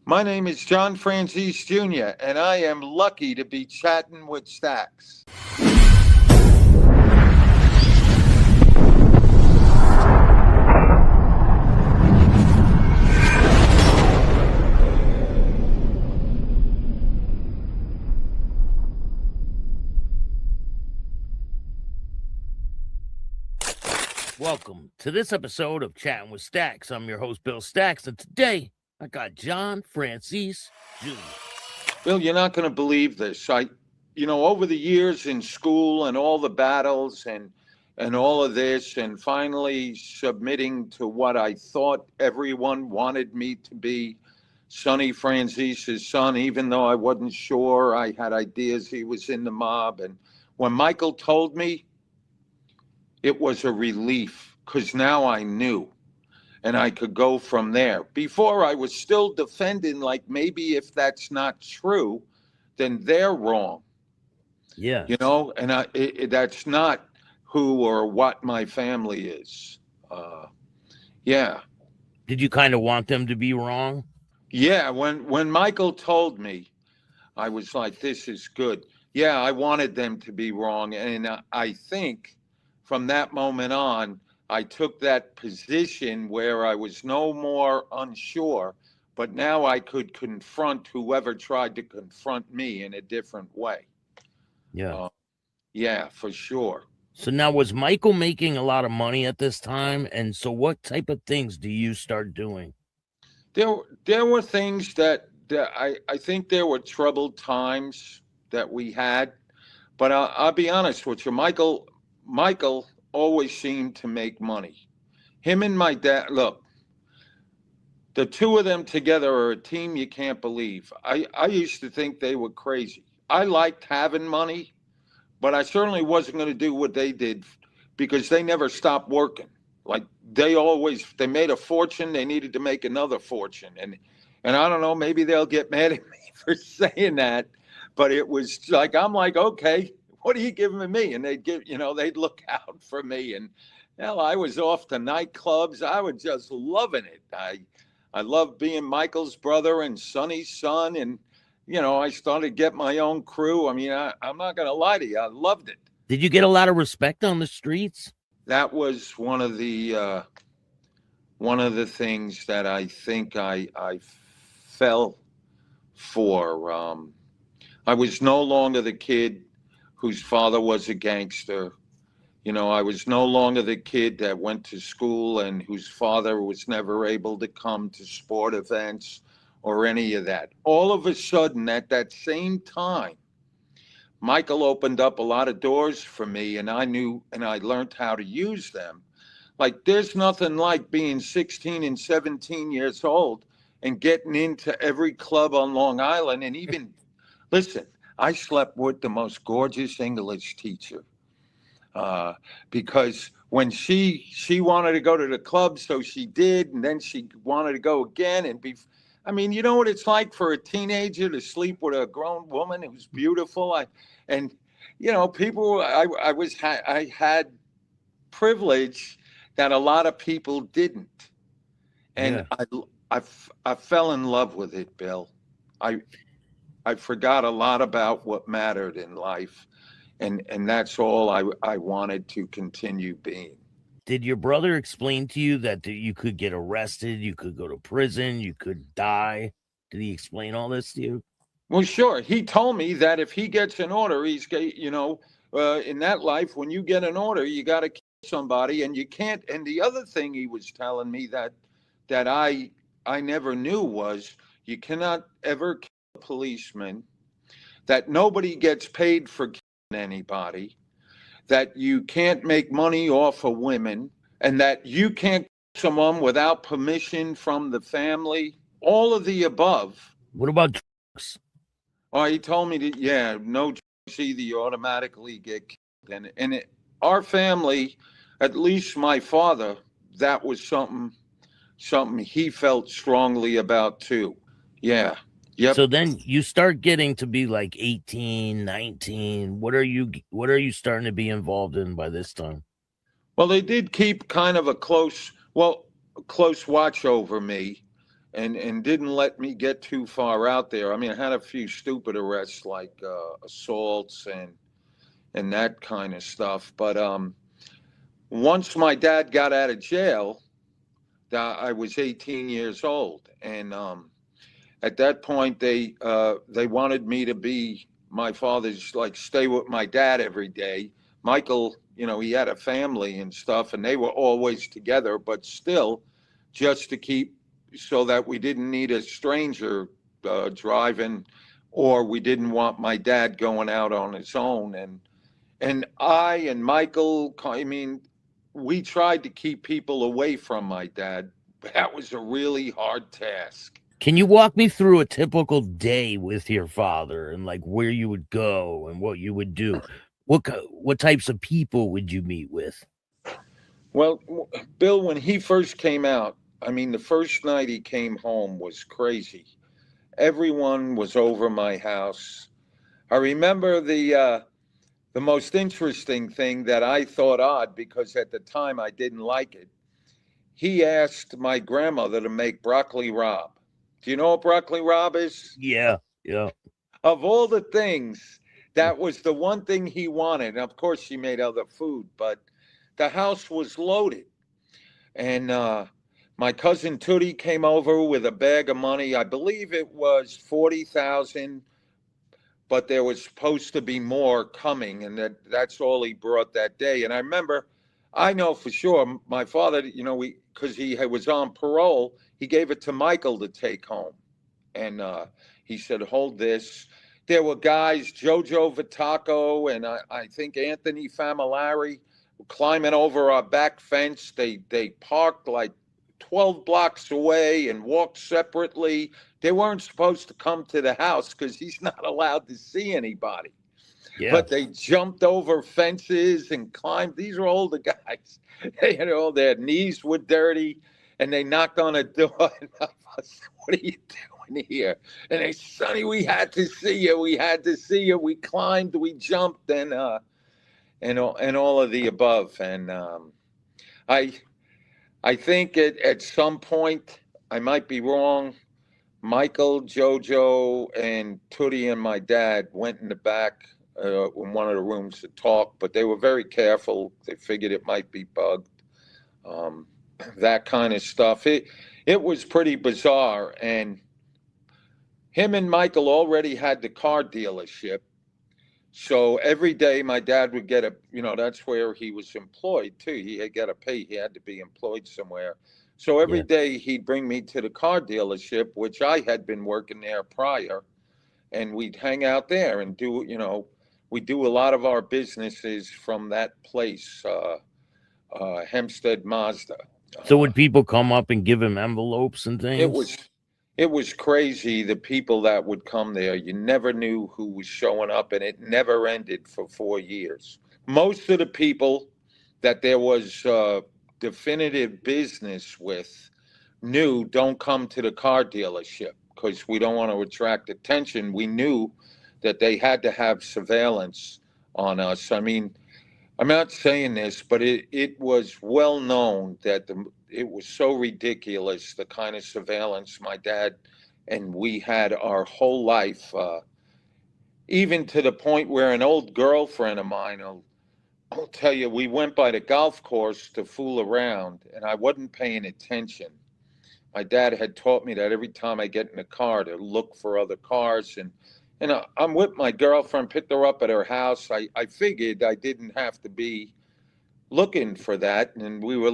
My name is John Franzese Jr., and I am lucky to be chatting with Staxx. Welcome to this episode of Chatting with Staxx. I'm your host, Bill Staxx, and today I got John Franzese Jr. Bill, you're not going to believe this. Over the years in school and all the battles and all of this, and finally submitting to what I thought everyone wanted me to be, Sonny Franzese's son, even though I wasn't sure. I had ideas he was in the mob. And when Michael told me, it was a relief because now I knew and I could go from there. Before I was still defending, like maybe if that's not true, then they're wrong. Yeah. And that's not who or what my family is. Yeah. Did you kind of want them to be wrong? Yeah. When Michael told me, I was like, this is good. Yeah, I wanted them to be wrong. And I think from that moment on, I took that position where I was no more unsure, but now I could confront whoever tried to confront me in a different way. Yeah. Yeah, for sure. So now, was Michael making a lot of money at this time? And so what type of things do you start doing? There were things that I think there were troubled times that we had, but I'll be honest with you, Michael always seemed to make money. Him and my dad, look, the two of them together are a team you can't believe. I used to think they were crazy. I liked having money, but I certainly wasn't going to do what they did because they never stopped working. Like they made a fortune. They needed to make another fortune. And I don't know, maybe they'll get mad at me for saying that, but it was like, I'm like, okay, what are you giving me? And they'd look out for me. And hell, I was off to nightclubs. I was just loving it. I loved being Michael's brother and Sonny's son. And, I started to get my own crew. I mean, I'm not going to lie to you. I loved it. Did you get a lot of respect on the streets? That was one of the things that I think I fell for. I was no longer the kid whose father was a gangster. I was no longer the kid that went to school and whose father was never able to come to sport events or any of that. All of a sudden, at that same time, Michael opened up a lot of doors for me, and I knew and I learned how to use them. Like, there's nothing like being 16 and 17 years old and getting into every club on Long Island. And even, listen, I slept with the most gorgeous English teacher because when she wanted to go to the club, so she did, and then she wanted to go again and be. I mean, you know what it's like for a teenager to sleep with a grown woman who's beautiful. I had privilege that a lot of people didn't, and yeah. I fell in love with it, Bill. I forgot a lot about what mattered in life, and that's all I wanted to continue being. Did your brother explain to you that you could get arrested, you could go to prison, you could die? Did he explain all this to you? Well, sure. He told me that if he gets an order, in that life, when you get an order, you got to kill somebody, and you can't. And the other thing he was telling me that I never knew was you cannot ever kill a policeman, that nobody gets paid for killing anybody, that you can't make money off of women, and that you can't kill someone without permission from the family, all of the above. What about drugs? Oh, he told me that, no drugs either, you automatically get killed. And our family, at least my father, that was something he felt strongly about too. Yeah. Yep. So then you start getting to be like 18, 19. What are you starting to be involved in by this time? Well, they did keep kind of a close watch over me. and didn't let me get too far out there. I mean, I had a few stupid arrests like assaults and that kind of stuff. But once my dad got out of jail, I was 18 years old, and at that point they wanted me to be my father's, like, stay with my dad every day. Michael, he had a family and stuff, and they were always together, but still, just to keep, so that we didn't need a stranger driving, or we didn't want my dad going out on his own. And I and Michael, I mean, we tried to keep people away from my dad. That was a really hard task. Can you walk me through a typical day with your father, and like where you would go and what you would do? What types of people would you meet with? Well, Bill, when he first came out, I mean, the first night he came home was crazy. Everyone was over my house. I remember the most interesting thing that I thought odd, because at the time I didn't like it. He asked my grandmother to make broccoli rabe. Do you know what broccoli rabe is? Yeah, yeah. Of all the things, that was the one thing he wanted. And of course, she made other food, but the house was loaded. And my cousin Tootie came over with a bag of money. I believe it was 40,000, but there was supposed to be more coming, and that's all he brought that day. And I remember, I know for sure, my father, because he was on parole, he gave it to Michael to take home, and he said, "Hold this." There were guys, Jojo Vitaco, and I think Anthony Familari, climbing over our back fence. They parked like 12 blocks away and walked separately. They weren't supposed to come to the house because he's not allowed to see anybody. Yeah. But they jumped over fences and climbed. These are older guys. Their knees were dirty, and they knocked on a door. And I said, "What are you doing here?" And they said, "Sonny, we had to see you. We had to see you." We climbed, we jumped, and all of the above. And I think at some point, I might be wrong, Michael, Jojo, and Tootie and my dad went in the back in one of the rooms to talk, but they were very careful. They figured it might be bugged, um, that kind of stuff. It was pretty bizarre. And him and Michael already had the car dealership. So every day my dad would get that's where he was employed too. He had got to pay. He had to be employed somewhere. So every day he'd bring me to the car dealership, which I had been working there prior, and we'd hang out there and we do a lot of our businesses from that place, Hempstead Mazda. So would people come up and give him envelopes and things? It was crazy, the people that would come there. You never knew who was showing up, and it never ended for 4 years. Most of the people that there was definitive business with knew, don't come to the car dealership because we don't want to attract attention. We knew that they had to have surveillance on us. I mean, I'm not saying this, but it was well known that it was so ridiculous, the kind of surveillance my dad and we had our whole life, even to the point where an old girlfriend of mine, I'll tell you, we went by the golf course to fool around, and I wasn't paying attention. My dad had taught me that every time I get in a car to look for other cars, and I'm with my girlfriend, picked her up at her house. I figured I didn't have to be looking for that. And we were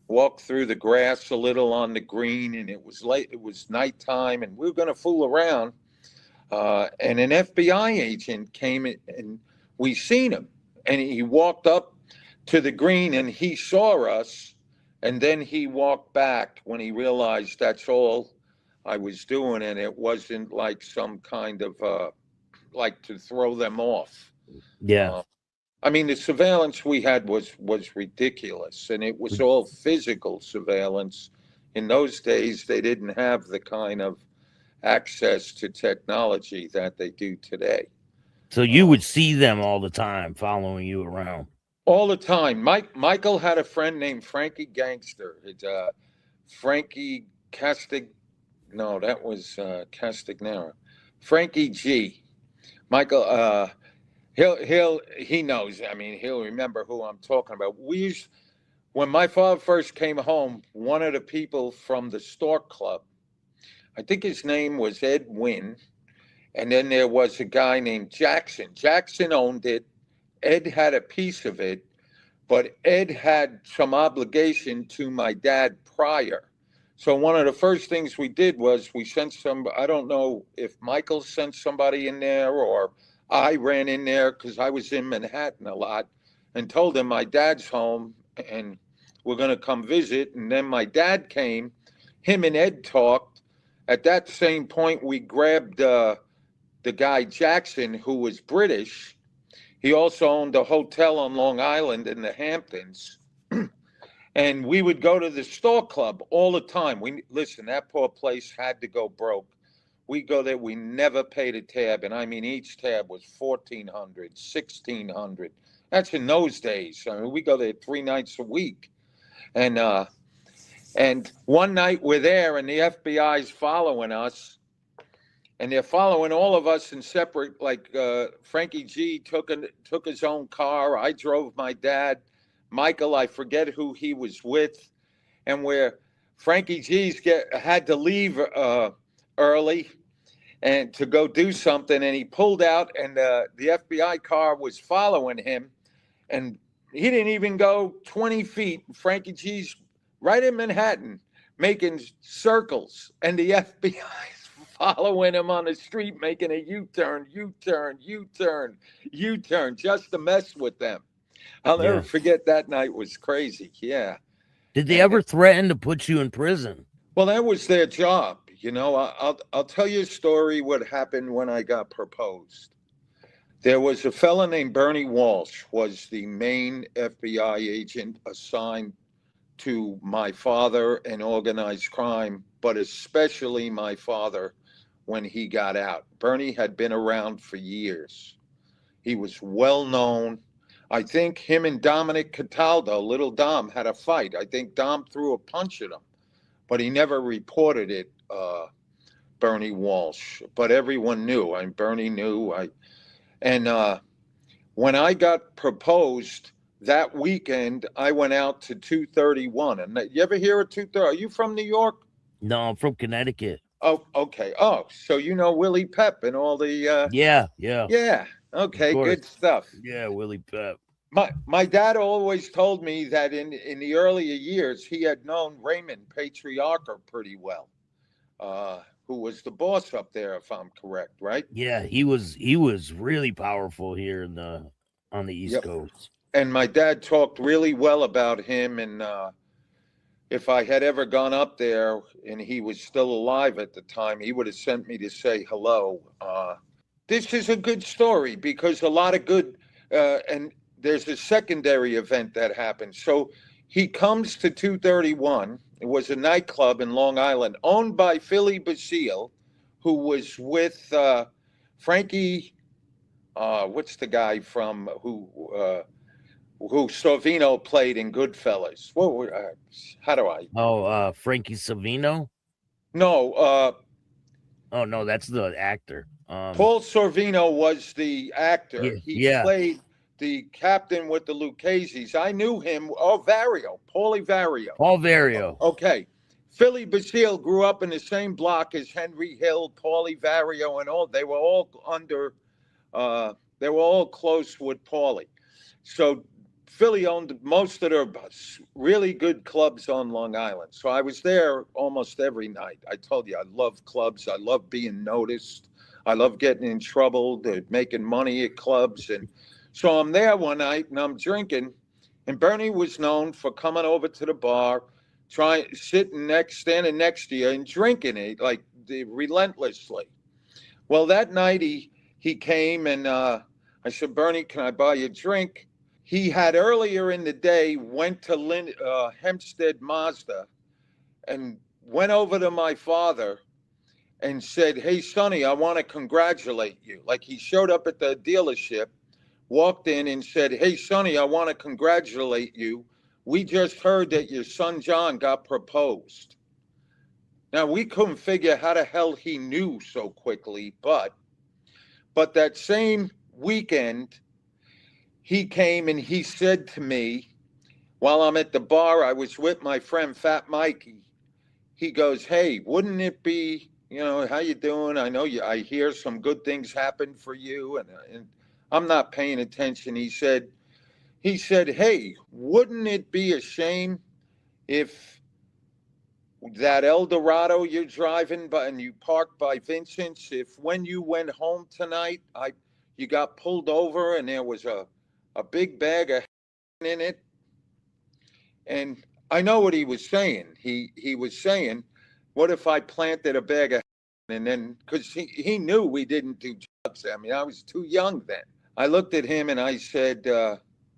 walked through the grass a little on the green, and it was late. It was nighttime, and we were going to fool around. And an FBI agent came in, and we seen him. And he walked up to the green, and he saw us. And then he walked back when he realized that's all I was doing, and it wasn't like some kind of like to throw them off. Yeah. I mean, the surveillance we had was ridiculous, and it was all physical surveillance. In those days, they didn't have the kind of access to technology that they do today. So you would see them all the time following you around? All the time. Michael had a friend named Frankie Gangster. It's Frankie No, that was Castagnera. Frankie G. Michael. He knows. I mean, he'll remember who I'm talking about. When my father first came home, one of the people from the Stork Club, I think his name was Ed Wynn, and then there was a guy named Jackson. Jackson owned it. Ed had a piece of it, but Ed had some obligation to my dad prior. So one of the first things we did was we sent I don't know if Michael sent somebody in there or I ran in there because I was in Manhattan a lot and told him my dad's home and we're going to come visit. And then my dad came, him and Ed talked. At that same point, we grabbed the guy Jackson, who was British. He also owned a hotel on Long Island in the Hamptons. And we would go to the Store Club all the time. Listen, that poor place had to go broke. We go there, we never paid a tab. And I mean, each tab was $1,400, $1,600. That's in those days. I mean, we go there 3 nights a week. And one night we're there and the FBI's following us. And they're following all of us in separate, like Frankie G took his own car. I drove my dad. Michael, I forget who he was with. And where Frankie G's had to leave early and to go do something. And he pulled out and the FBI car was following him. And he didn't even go 20 feet. Frankie G's right in Manhattan making circles. And the FBI's following him on the street, making a U-turn, just to mess with them. I'll never forget that night. Was crazy. Yeah. Did they ever threaten to put you in prison? Well, that was their job. You know, I'll tell you a story what happened when I got proposed. There was a fella named Bernie Walsh, was the main FBI agent assigned to my father and organized crime, but especially my father when he got out. Bernie had been around for years. He was well known. I think him and Dominic Cataldo, Little Dom, had a fight. I think Dom threw a punch at him, but he never reported it, Bernie Walsh. But everyone knew. Bernie knew. When I got proposed that weekend, I went out to 231. And you ever hear of 230? Are you from New York? No, I'm from Connecticut. Oh, okay. Oh, so you know Willie Pep and all the... Yeah. Okay, good stuff. Yeah, Willie Pep. My dad always told me that in the earlier years, he had known Raymond Patriarca pretty well, who was the boss up there, if I'm correct, right? Yeah, he was really powerful here on the East Coast. And my dad talked really well about him. And if I had ever gone up there and he was still alive at the time, he would have sent me to say hello. This is a good story because a lot of good, and there's a secondary event that happened. So he comes to 231. It was a nightclub in Long Island owned by Philly Basile, who was with Frankie, what's the guy from who Sorvino played in Goodfellas? How do I? Oh, Frankie Savino? No. Oh, no, that's the actor. Paul Sorvino was the actor. Yeah, He played the captain with the Lucchese's. I knew him. Oh, Paulie Vario. Paul Vario. Okay. Philly Basile grew up in the same block as Henry Hill, Paulie Vario, and all. They were all they were all close with Paulie. So Philly owned most of their really good clubs on Long Island. So I was there almost every night. I told you, I love clubs. I love being noticed. I love getting in trouble, making money at clubs. And so I'm there one night and I'm drinking. And Bernie was known for coming over to the bar, standing next to you and drinking it like relentlessly. Well, that night he came and I said, Bernie, can I buy you a drink? He had earlier in the day went to Hempstead Mazda and went over to my father and said, hey, Sonny, I want to congratulate you. Like he showed up at the dealership, walked in and said, hey, Sonny, I want to congratulate you. We just heard that your son John got proposed. Now, we couldn't figure how the hell he knew so quickly, but that same weekend, he came and he said to me, while I'm at the bar, I was with my friend Fat Mikey. He goes, "Hey, wouldn't it be, how you doing? I know you. I hear some good things happen for you." And I'm not paying attention. He said, "Hey, wouldn't it be a shame if that El Dorado you're driving by and you parked by Vincent's, if when you went home tonight, you got pulled over and there was a big bag of in it?" And I know what he was saying. He was saying, "What if I planted a bag of and then," because he knew we didn't do drugs. I mean, I was too young then. I looked at him and I said,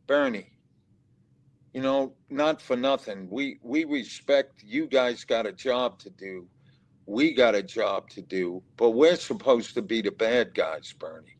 "Bernie, not for nothing. We respect you guys got a job to do. We got a job to do, but we're supposed to be the bad guys, Bernie.